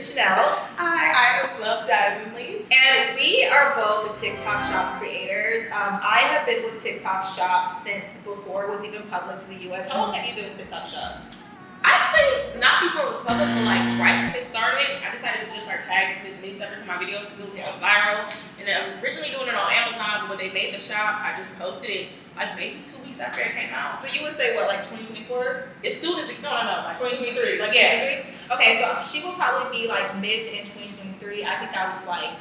Chanel. Hi, I am Love Diamondly. And we are both TikTok Shop creators. I have been with TikTok Shop since before it was even public to the US. How long have you been with TikTok Shop? Actually, not before it was public, but like right when it started, I decided to just start tagging Miss Me separate to my videos because it was going viral. And I was originally doing it on Amazon, but when they made the shop, I just posted it like maybe 2 weeks after it came out. So you would say what, like 2024? As soon as it, no, like 2023. Like yeah. 2023? Okay, so she will probably be like mid to end 2023. I think I was like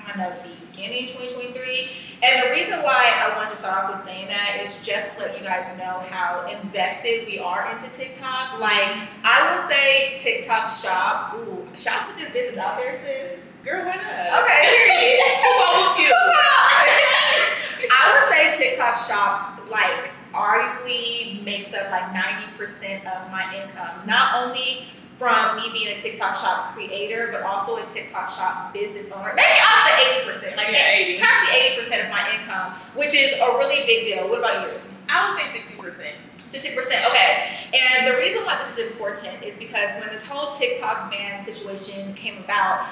kind of the beginning 2023. And the reason why I wanted to start off with saying that is just to let you guys know how invested we are into TikTok. Like, I would say TikTok Shop. Ooh, shop with this business out there, sis. Girl, why not? Okay, period. Who you? I would say TikTok Shop, like, arguably makes up like 90% of my income. Not only from me being a TikTok Shop creator, but also a TikTok Shop business owner. Maybe I'll say 80%. Like, yeah, 80. Probably 80% of my income, which is a really big deal. What about you? I would say 60%. 60%, okay. And the reason why this is important is because when this whole TikTok ban situation came about,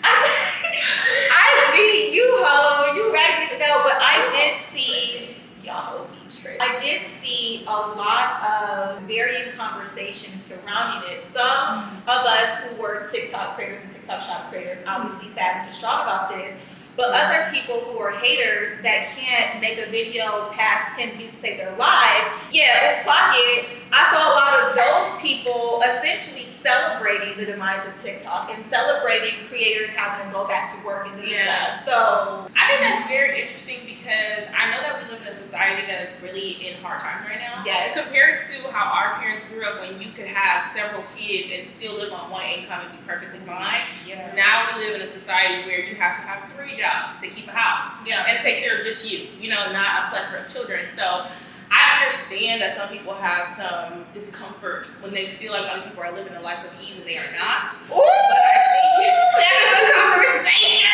I need you ho, you right to know, but I did see, y'all hold me straight. I did see a lot of varying conversations surrounding it. Some of us who were TikTok creators and TikTok Shop creators obviously sad and distraught about this, but other people who are haters that can't make a video past 10 views to save their lives, yeah, clock it. I saw a lot of those people essentially celebrating the demise of TikTok and celebrating creators having to go back to work and do that. So I think that's very interesting because I know that we live in a society that is really in hard times right now. Yes. Compared to how our parents grew up when you could have several kids and still live on one income and be perfectly fine. Yeah. Now we live in a society where you have to have 3 jobs to keep a house and take care of just you, not a plethora of children. So I understand that some people have some discomfort when they feel like other people are living a life of ease and they are not. Ooh, but I think that is a conversation.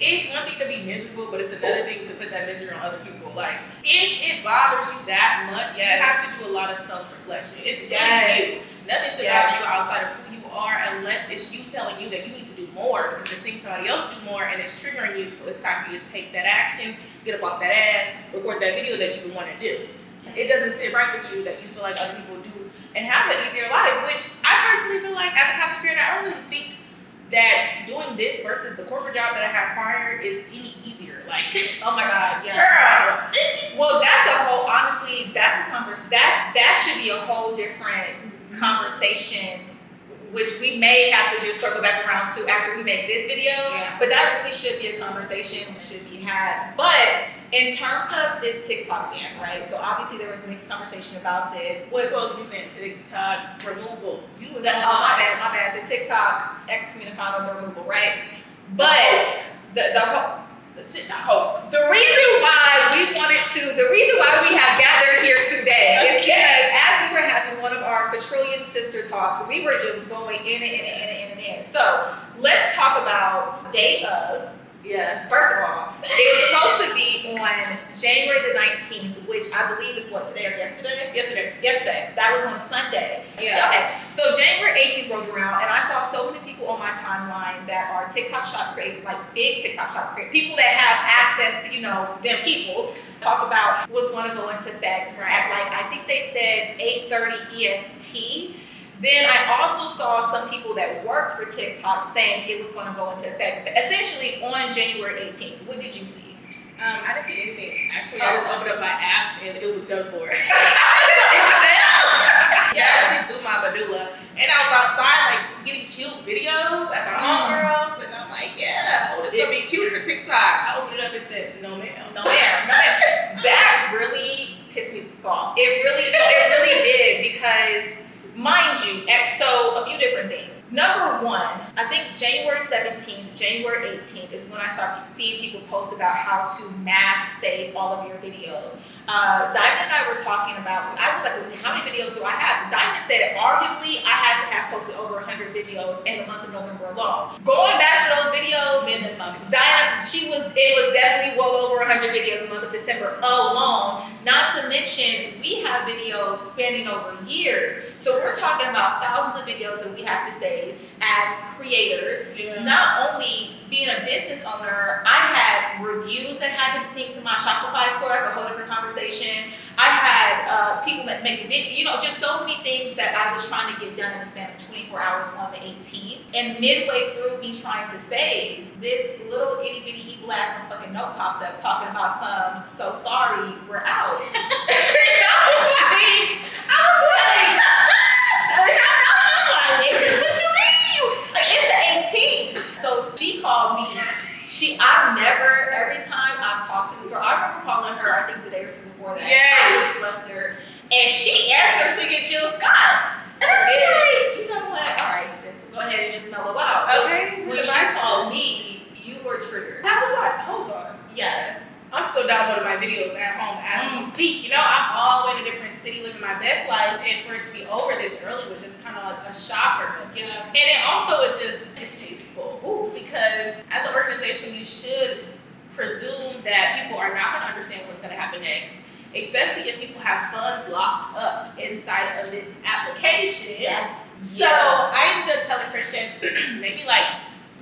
It's one thing to be miserable, but it's another thing to put that misery on other people. Like, if it bothers you that much, you have to do a lot of self-reflection. It's really you. Nothing should bother you outside of who you are unless it's you telling you that you need to do more because you're seeing somebody else do more and it's triggering you. So it's time for you to take that action, get up off that ass, record that video that you've been wanting to do. It doesn't sit right with you that you feel like other people do and have an easier life, which I personally feel like as a content creator, I don't really think that doing this versus the corporate job that I had prior is any easier. Like, oh my God, yeah. Girl. Well, that's a whole, honestly, that should be a whole different conversation, which we may have to just circle back around to after we make this video. Yeah. But that really should be a conversation that should be had. But in terms of this TikTok ban, right? So obviously there was mixed conversation about this. What's supposed to be saying TikTok removal? My bad. The TikTok excommunicado, the removal, right? But the TikTok hoax. The reason why we have gathered here today is because as we were having one of our quadrillion sister talks, we were just going in. So let's talk about day of. Yeah. First of all, it was supposed to be on January the 19th, which I believe is what, today or yesterday? Yesterday. That was on Sunday. Yeah. Okay. So January 18th rolled around, and I saw so many people on my timeline that are TikTok Shop creators, like big TikTok Shop creators, people that have access to, them people, talk about what's going to go into effect at I think they said 8:30 EST. Then I also saw some people that worked for TikTok saying it was going to go into effect essentially on January 18th. What did you see? I didn't see anything. Actually, I just opened up my app and it was done for. I really blew my medulla. And I was outside getting cute videos at my homegirls, and I'm like, this is gonna be cute for TikTok. I opened it up and said, no ma'am. That really pissed me off. It really did because, mind you, so a few different things. Number one, I think January 17th, January 18th is when I started seeing people post about how to mask save all of your videos. Diamond and I were talking about, because I was like, well, how many videos do I have? Diamond said, arguably, I had to have posted over 100 videos in the month of November alone. Going back to those videos, Diamond, it was definitely well over 100 videos in the month of December alone. Not to mention, we have videos spanning over years. So we're talking about thousands of videos that we have to save as creators. Yeah. Not only being a business owner, I had reviews that had been synced to my Shopify store. That's a whole different conversation. I had people that make just so many things that I was trying to get done in the span of 24 hours on the 18th. And midway through me trying to save, this little itty bitty evil ass motherfucking note popped up talking about so sorry, we're out. I was like, what you mean? Like, it's the 18th. So she called me. Every time I've talked to this girl, I remember calling her, I think the day or two before that. Yes. I was flustered. And she asked her singing Jill Scott. And I was like, you know what? All right, sis, let's go ahead and just mellow out. Okay. When she called me, you were triggered. I was like, hold on. Yeah. I'm still downloading my videos at home as we speak. You know, I'm all the way in a different city living my best life, and for it to be over this early was just kind of like a shocker. Yeah. And it also is just distasteful. Ooh, because as an organization, you should presume that people are not going to understand what's going to happen next, especially if people have funds locked up inside of this application. Yes. So I ended up telling Christian maybe like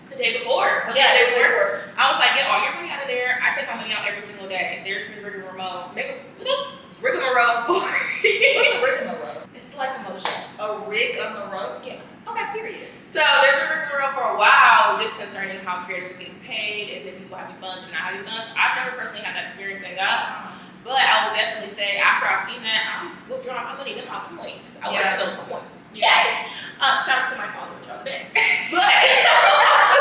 the day before. The day before. I was like, get all your money out of there. I take my money out every single day. There's been rigmarole. Rigmarole for What's a rigmarole? It's like emotion. A rigmarole? Yeah. Okay, period. So there's a rigmarole for a while just concerning how creators are getting paid and then people having funds and not having funds. I've never personally had that experience, thank God. But I would definitely say after I've seen that, I'm withdrawing my money, them my coins. I work for those coins. Yeah. Shout out to my father, which are the best. But I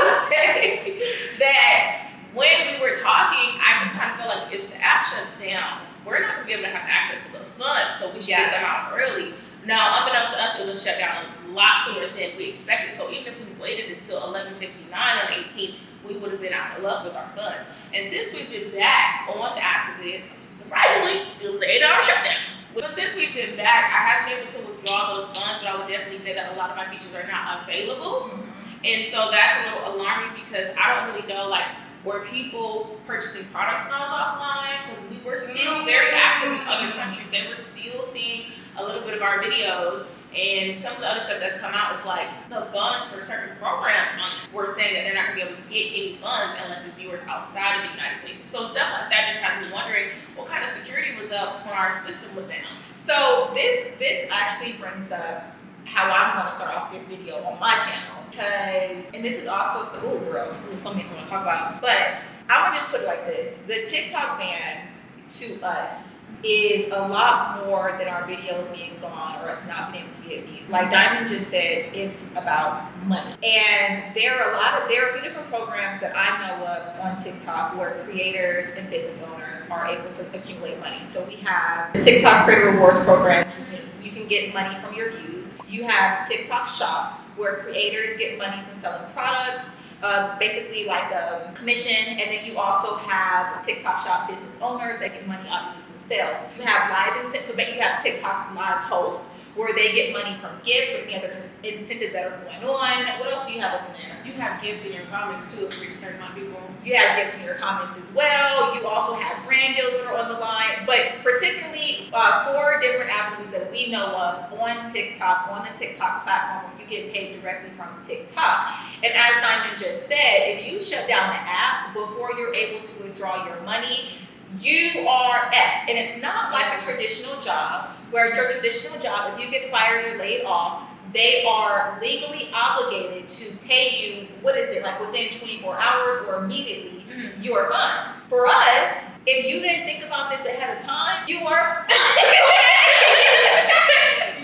was say that when we were talking, I just kind of felt like if the app shuts down, we're not going to be able to have access to those funds, so we should get them out early. Now, unbeknownst to us, it was shut down a lot sooner than we expected. So even if we waited until 11:59 on 18th, we would have been out of luck with our funds. And since we've been back on the app, because surprisingly, it was an 8-hour shutdown. But since we've been back, I haven't been able to withdraw those funds, but I would definitely say that a lot of my features are not available. And so that's a little alarming because I don't really know, like, were people purchasing products when I was offline? Because we were still very active in other countries. They were still seeing a little bit of our videos. And some of the other stuff that's come out is like the funds for certain programs were saying that they're not going to be able to get any funds unless it's viewers outside of the United States. So stuff like that just has me wondering what kind of security was up when our system was down. So this actually brings up how I'm going to start off this video on my channel. Because, and this is also, there's so many things I want to talk about. But I'm going to just put it like this. The TikTok ban to us is a lot more than our videos being gone or us not being able to get views. Like Diamond just said, it's about money. And there are a few different programs that I know of on TikTok where creators and business owners are able to accumulate money. So we have the TikTok Creator Rewards program, which means you can get money from your views. You have TikTok Shop, where creators get money from selling products, basically like a commission. And then you also have TikTok Shop business owners that get money obviously from sales. You have live incentives, so you have TikTok live hosts where they get money from gifts or any other incentives that are going on. What else do you have on there? You have gifts in your comments too if you reach a certain amount of people. You have gifts in your comments as well. You also have brand deals that are on the line, but particularly 4 different avenues that we know of on TikTok, on the TikTok platform where you get paid directly from TikTok. And as Diamond just said, if you shut down the app before you're able to withdraw your money, you are effed. And it's not like a traditional job, where your traditional job, if you get fired or laid off, they are legally obligated to pay you, like within 24 hours or immediately, your funds. For us, if you didn't think about this ahead of time, you were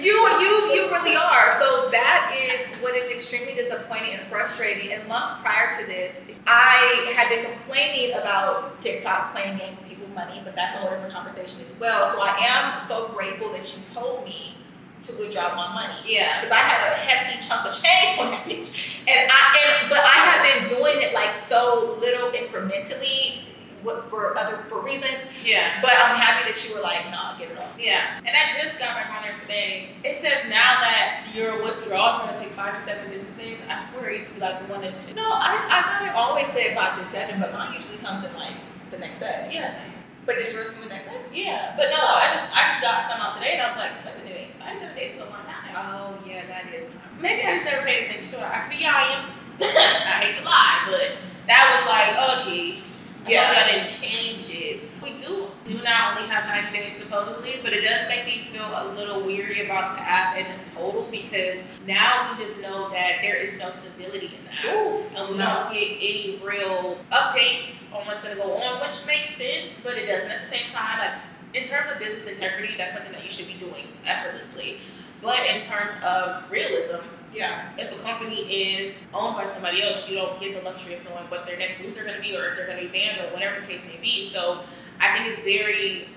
you really are. So that is what is extremely disappointing and frustrating. And months prior to this, I had been complaining about TikTok playing games with people's money, but that's a whole different conversation as well. So I am so grateful that you told me to withdraw my money. Yeah. Because I had a hefty chunk of change on that bitch. But I have been doing it like so little incrementally. for reasons. Yeah. But I'm happy that you were like, nah, get it off. Yeah. And I just got back on there today. It says now that your withdrawal is going to take 5 to 7 business days. I swear it used to be like 1 to 2. No, I thought it always said 5 to 7, but mine usually comes in like the next day. Yeah, same. But did yours come in the next day? Yeah. But no, I just got some out today and I was like, wait a minute, 5 to 7 days is a long time. Oh yeah, that is kind of. Maybe I just never paid attention to it. I could be lying. I hate to lie, but that was like, okay. I hope y'all didn't change it. We do not only have 90 days supposedly, but it does make me feel a little weary about the app in total because now we just know that there is no stability in the app. Ooh, and we don't get any real updates on what's going to go on, which makes sense, but it doesn't at the same time. Like, in terms of business integrity, that's something that you should be doing effortlessly. But in terms of realism, yeah. if a company is owned by somebody else, you don't get the luxury of knowing what their next moves are going to be or if they're going to be banned or whatever the case may be. So I think it's very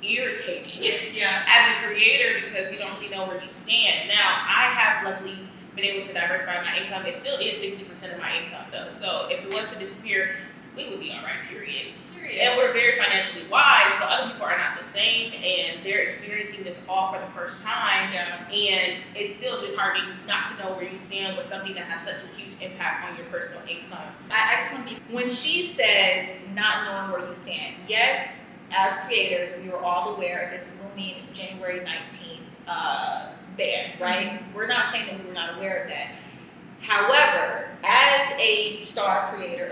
irritating as a creator because you don't really know where you stand. Now, I have luckily been able to diversify my income. It still is 60% of my income though. So if it was to disappear, we would be all right, period. And we're very financially wise, but other people are not the same, and they're experiencing this all for the first time. Yeah. And it's still just hard not to know where you stand with something that has such a huge impact on your personal income. I just want to be, when she says not knowing where you stand, yes, as creators, we were all aware of this looming January 19th ban, right? Mm-hmm. We're not saying that we were not aware of that. However, as a star creator,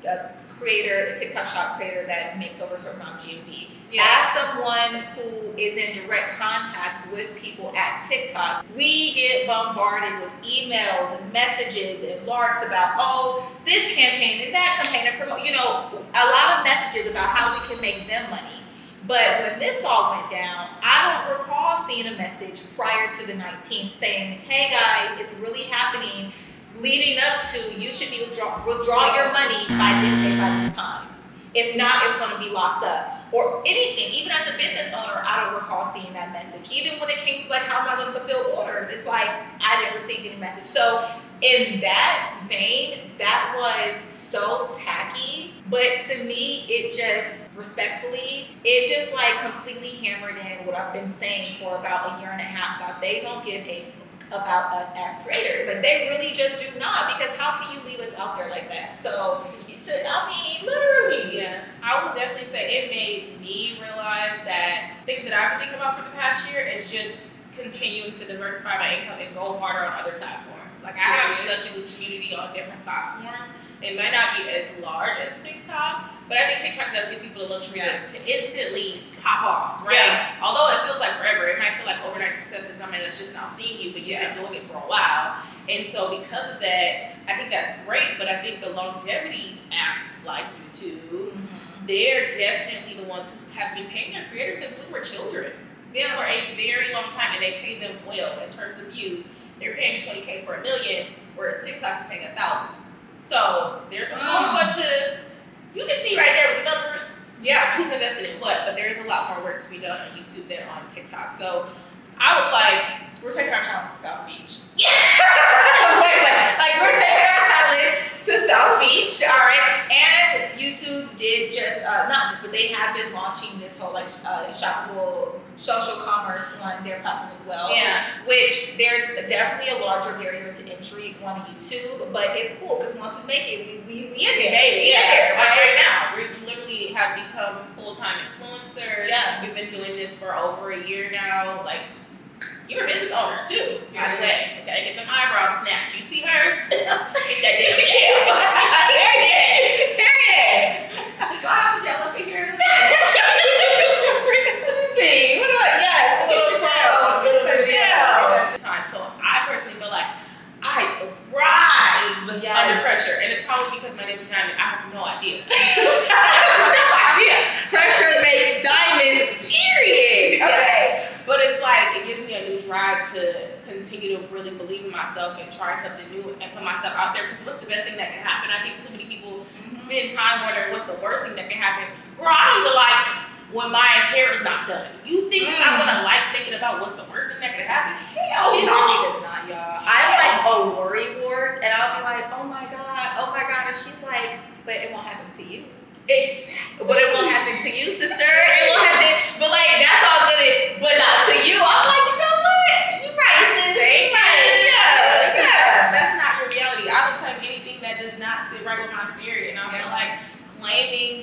a TikTok shop creator that makes over a certain amount of GMV. As someone who is in direct contact with people at TikTok, we get bombarded with emails and messages and larks about, oh, this campaign and that campaign and promote, a lot of messages about how we can make them money. But when this all went down, I don't recall seeing a message prior to the 19th saying, hey guys, it's really happening. Leading up to, you should be withdraw your money by this day, by this time. If not, it's going to be locked up. Or anything. Even as a business owner, I don't recall seeing that message. Even when it came to like, how am I going to fulfill orders? It's like, I didn't receive any message. So in that vein, that was so tacky. But to me, it just, respectfully, it just like completely hammered in what I've been saying for about a year and a half about they don't give a about us as creators. Like, they really just do not, because how can you leave us out there like that? So, literally. Yeah, I would definitely say it made me realize that things that I've been thinking about for the past year is just continuing to diversify my income and go harder on other platforms. Like, I have such a good community on different platforms. It might not be as large as TikTok, but I think TikTok does give people the luxury to instantly pop off, right? Yeah. Although it feels like forever, it might feel like overnight success to somebody that's just now seeing you, but you've been doing it for a while. And so because of that, I think that's great, but I think the longevity apps like YouTube, they're definitely the ones who have been paying their creators since we were children for a very long time, and they pay them well in terms of views. They're paying $20K for $1 million, whereas TikTok is paying $1,000. So there's a whole bunch of, you can see right there with the numbers, who's invested in what, but there's a lot more work to be done on YouTube than on TikTok. So I was like, we're taking our talents to South Beach. Wait. Like, we're taking our talents to South Beach, all right? And YouTube did just, but they have been launching this whole, shoppable social commerce on their platform as well. Yeah. Which there's definitely a larger barrier to entry on YouTube, but it's cool because once we make it, we in there. Baby, right? Right now, we literally have become full-time influencers. Yeah. We've been doing this for over a year now. Like, you're a business owner too, by the way. Okay, get them eyebrows snatched. You see hers? Get that damn jam. Period. Do I have some gel up in here? Let me see. What do I? Yes, a little gel. So I personally feel like I thrive under pressure, and it's probably because my name is Diamond. I have no idea. Pressure makes diamonds. Period. Okay. But it's like, it gives me a new drive to continue to really believe in myself and try something new and put myself out there. Because what's the best thing that can happen? I think too many people spend time wondering what's the worst thing that can happen. Girl, I don't even like when my hair is not done. You think I'm gonna like thinking about what's the worst thing that can happen? Hell she no. really does not, y'all. I'm like a worry wart, and I'll be like, oh my god, and she's like, but it won't happen to you. Exactly.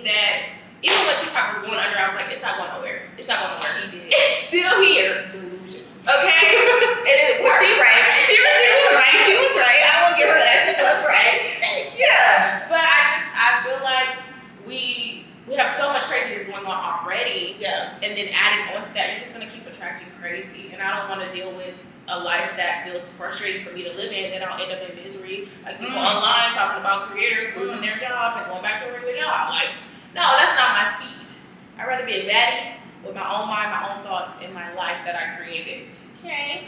that even when TikTok was going under, I was like, it's not going nowhere. It's not going nowhere. She did. It's still here. Delusion. Okay? It is. Well, she was right. She was right. She was right. I will give her that. She was right. Yeah. But I feel like we have so much craziness going on already. Yeah. And then adding on to that, you're just gonna keep attracting crazy. And I don't want to deal with a life that feels frustrating for me to live in, and I'll end up in misery. Like people online talking about creators losing their jobs and going back to a regular job. Like, no, that's not my speed. I'd rather be a baddie with my own mind, my own thoughts, in my life that I created. Okay.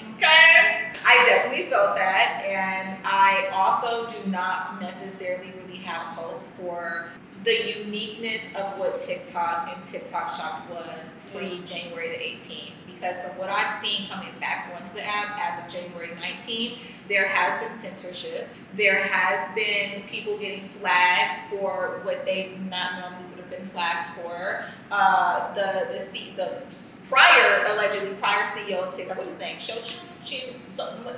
I definitely felt that, and I also do not necessarily really have hope for the uniqueness of what TikTok and TikTok Shop was pre-January the 18th. Because from what I've seen coming back onto the app as of January 19th, there has been censorship. There has been people getting flagged for what they not normally would have been flagged for. The prior CEO of TikTok, what's his name?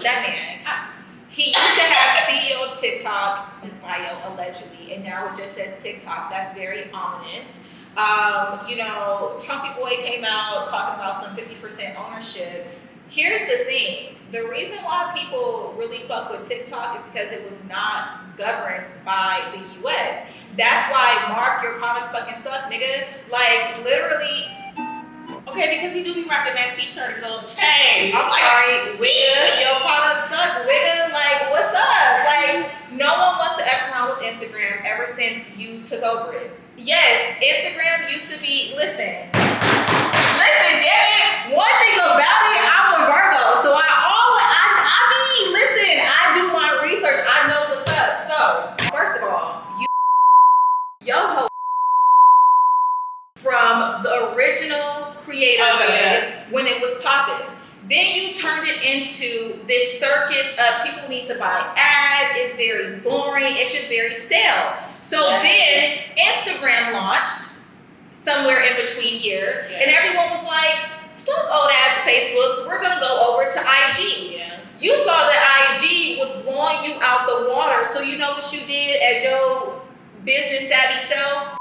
That man. He used to have CEO of TikTok, his bio allegedly, and now it just says TikTok. That's very ominous. Trumpy boy came out talking about some 50% ownership. Here's the thing. The reason why people really fuck with TikTok is because it was not governed by the US. That's why, Mark, your products fucking suck, nigga. Like, literally. Okay, because he do be rocking that t-shirt and gold chain. I'm sorry, wigga, your products suck, wigga. Like, what's up? Like, no one wants to F around with Instagram ever since you took over it. Yes, Instagram used to be, listen, damn it. One thing about it, I'm a Virgo, so I do my research. I know what's up. So, first of all, yo ho from the original creators of it when it was popping. Then you turned it into this circus of people need to buy ads. It's very boring. It's just very stale. So then Instagram launched somewhere in between here, and everyone was like, fuck old ass Facebook. We're going to go over to IG. Yeah. You saw that IG was blowing you out the water, so you know what you did as your business savvy self?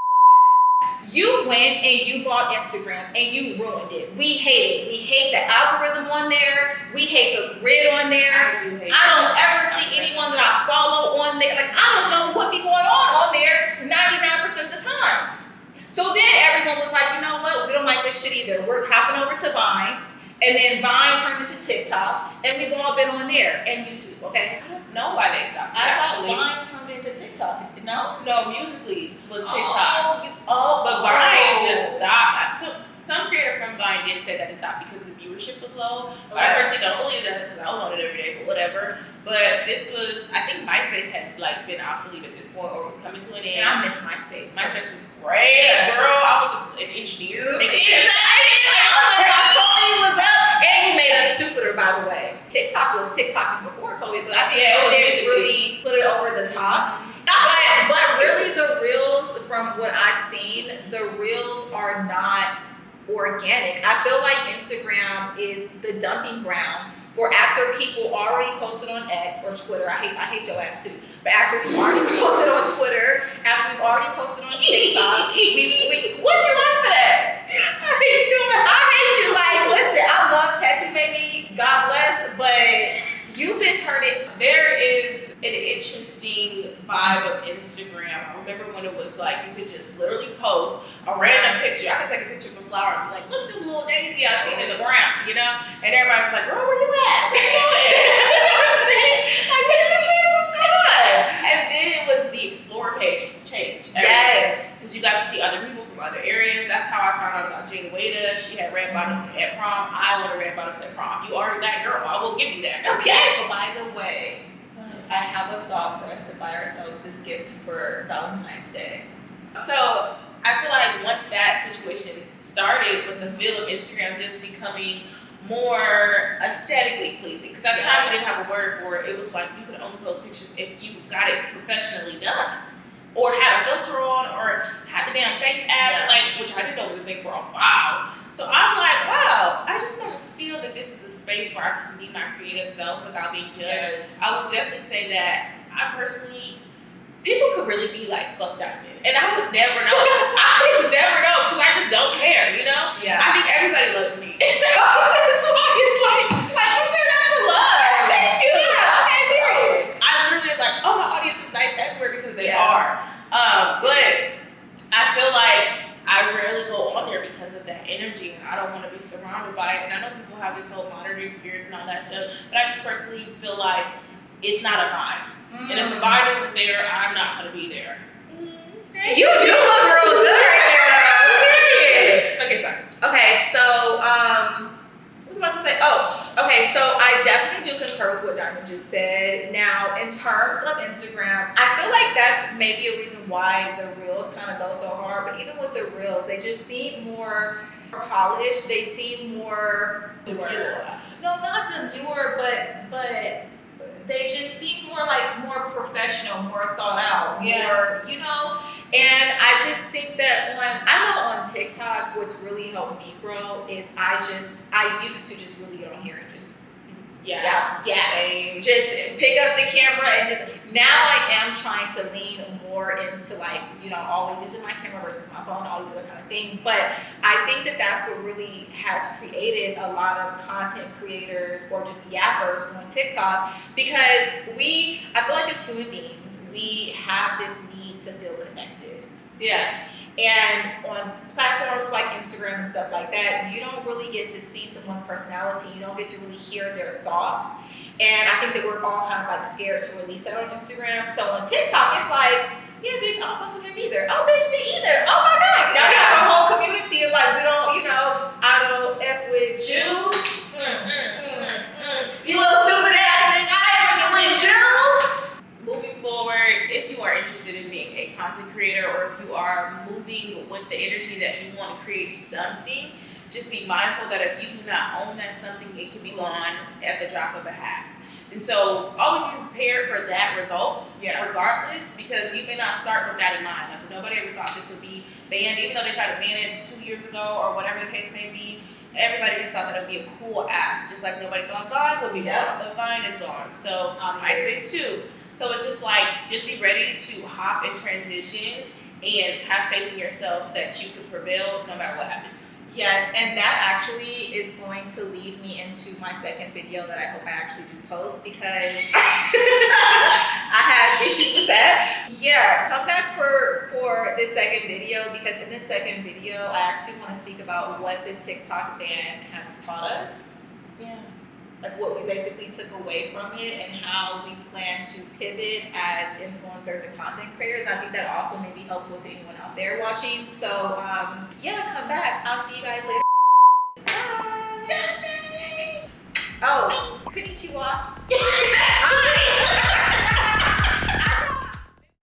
You went and you bought Instagram and you ruined it. We hate it. We hate the algorithm on there. We hate the grid on there. I don't ever see anyone that I follow on there. Like, I don't know what be going on there 99% of the time. So then everyone was like, you know what? We don't like this shit either. We're hopping over to Vine. And then Vine turned into TikTok, and we've all been on there, and YouTube, okay? I don't know why they stopped. I thought Vine turned into TikTok. No? No, Musically was TikTok. But Vine just stopped. Some creator from Vine did say that it stopped because the viewership was low. But I personally don't believe that because I was on it every day, but whatever. But this was, I think MySpace had been obsolete at this point or was coming to an end. And I miss MySpace. MySpace was great, girl. I was an engineer. And you made us stupider, by the way. TikTok was TikToking before COVID, but I think it really put it over the top. But really, the reels, from what I've seen, the reels are not organic. I feel like Instagram is the dumping ground for after people already posted on X or Twitter. I hate your ass too. But after we've already posted on Twitter, after we've already posted on TikTok, what you laughing at? I hate you. Like, listen, I love Tessie, baby. God bless. But you've been turning. There is an interesting vibe of Instagram. I remember when it was like you could just literally post a random picture. I could take a picture of a flower and be like, look at this little daisy I seen in the ground, you know? And everybody was like, girl, where you at? What you doing? You know what I'm saying? Like, what's going on? And then it was the explore page changed. Yes. Because you got to see other people from other areas. That's how I found out about Jada Wada. She had red bottoms at prom. I wanted red bottoms at prom. You already that girl. I will give you that. Okay? But by the way, I have a thought for us to buy ourselves this gift for Valentine's Day. So I feel like once that situation started with the feel of Instagram just becoming more aesthetically pleasing, because at the time we didn't have a word for it, it was like you could only post pictures if you got it professionally done, or had a filter on, or had the damn face app, like, which I didn't know was a thing for a while. So I'm like, wow, I just don't feel that this is a space where I can be my creative self without being judged. I would definitely say that I personally people could really be like, fuck Diamond. And I would never know. I would never know because I just don't care, you know? Yeah. I think everybody loves me. So that's why it's like, what's there not to love? thank you. Yeah, okay, period. I literally am like, oh, my audience is nice everywhere because they Yeah. are. But I feel like I rarely go on there because of that energy, and I don't want to be surrounded by it. And I know people have this whole monitoring spirits and all that stuff, but I just personally feel like it's not a vibe. And if the vibe isn't there, I'm not going to be there. Okay. You do look real good right there, though. Period. Okay, sorry. Okay, so what was I about to say? Oh, okay, so I definitely do concur with what Diamond just said. Now, in terms of Instagram, I feel like that's maybe a reason why the reels kind of go so hard. But even with the reels, they just seem more polished. They seem more demure. No, not demure, but they just seem more like more professional, more thought out, more, you know. And I just think that I know on TikTok, what's really helped me grow is I used to just really get on here and just just pick up the camera and just, now I am trying to lean more into like, you know, always using my camera versus my phone, all these other kind of things. But I think that that's what really has created a lot of content creators or just yappers on TikTok, because I feel like as human beings, we have this need to feel connected. Yeah. And on platforms like Instagram and stuff like that, you don't really get to see someone's personality. You don't get to really hear their thoughts. And I think that we're all kind of like scared to release that on Instagram. So on TikTok, it's like, yeah, bitch, I don't fuck with him either. Oh, bitch, me either. Oh my God. Now we have a whole community of like, we don't, you know, I don't F with you. You little stupid ass bitch, I ain't fucking with you. Moving forward, if you are interested in being a content creator, or if you are moving with the energy that you want to create something, just be mindful that if you do not own that something, it could be gone at the drop of a hat. And so always be prepared for that result, regardless, because you may not start with that in mind. Like, nobody ever thought this would be banned, even though they tried to ban it 2 years ago or whatever the case may be. Everybody just thought that it would be a cool app, just like nobody thought God would be gone, but Vine is gone. So MySpace too. So it's just like, just be ready to hop and transition and have faith in yourself that you can prevail no matter what happens. Yes, and that actually is going to lead me into my second video that I hope I actually do post, because I had issues with that. Yeah, come back for this second video, because in this second video, I actually want to speak about what the TikTok ban has taught us. Yeah. Like what we basically took away from it and how we plan to pivot as influencers and content creators. I think that also may be helpful to anyone out there watching. So yeah, come back. I'll see you guys later. Bye. Oh, konnichiwa.